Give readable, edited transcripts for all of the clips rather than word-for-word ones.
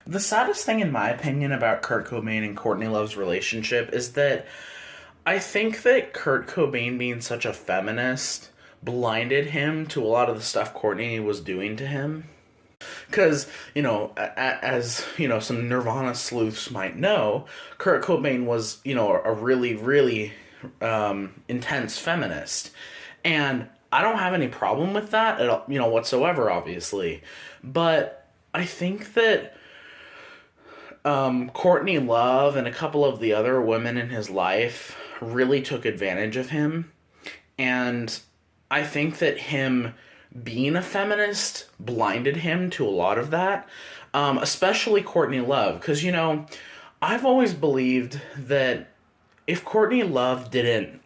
The saddest thing, in my opinion, about Kurt Cobain and Courtney Love's relationship is that I think that Kurt Cobain being such a feminist blinded him to a lot of the stuff Courtney was doing to him. Because, as, some Nirvana sleuths might know, Kurt Cobain was, a really, really intense feminist. And I don't have any problem with that, at all, whatsoever, obviously. But I think that Courtney Love and a couple of the other women in his life really took advantage of him. And I think that him being a feminist blinded him to a lot of that, especially Courtney Love. Because, I've always believed that if Courtney Love didn't,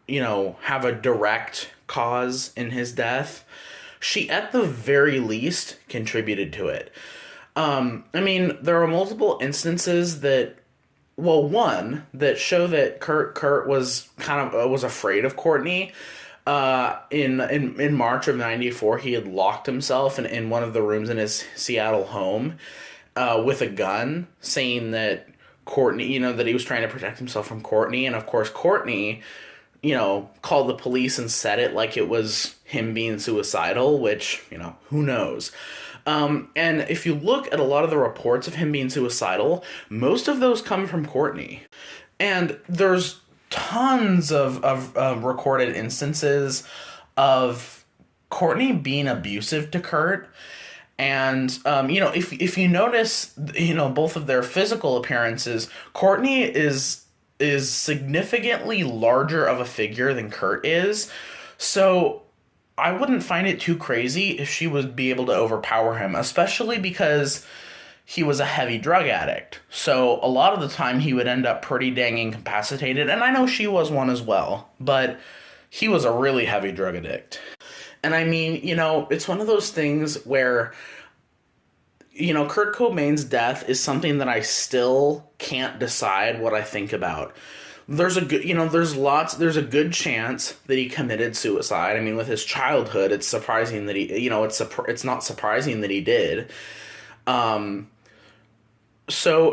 have a direct cause in his death, she at the very least contributed to it. There are multiple instances that, well, one that show that Kurt was was afraid of Courtney. In March of '94, he had locked himself in one of the rooms in his Seattle home, with a gun, saying that Courtney, that he was trying to protect himself from Courtney, and of course Courtney, called the police and said it like it was him being suicidal, which, who knows. And if you look at a lot of the reports of him being suicidal, most of those come from Courtney. And there's tons of recorded instances of Courtney being abusive to Kurt. And, if you notice, both of their physical appearances, Courtney is significantly larger of a figure than Kurt is. So I wouldn't find it too crazy if she would be able to overpower him, especially because he was a heavy drug addict. So a lot of the time he would end up pretty dang incapacitated, and I know she was one as well, but he was a really heavy drug addict. And it's one of those things where, Kurt Cobain's death is something that I still can't decide what I think about. There's a good, there's a good chance that he committed suicide. With his childhood, it's surprising that he, it's not surprising that he did. So,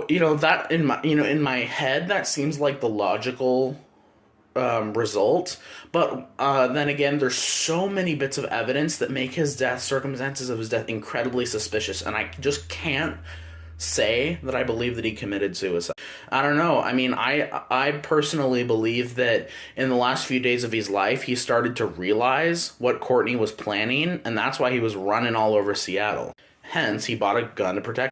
that in my head, that seems like the logical result. But then again, there's so many bits of evidence that make circumstances of his death incredibly suspicious, and I just can't say that I believe that he committed suicide. I don't know. I personally believe that in the last few days of his life, he started to realize what Courtney was planning, and that's why he was running all over Seattle. Hence, he bought a gun to protect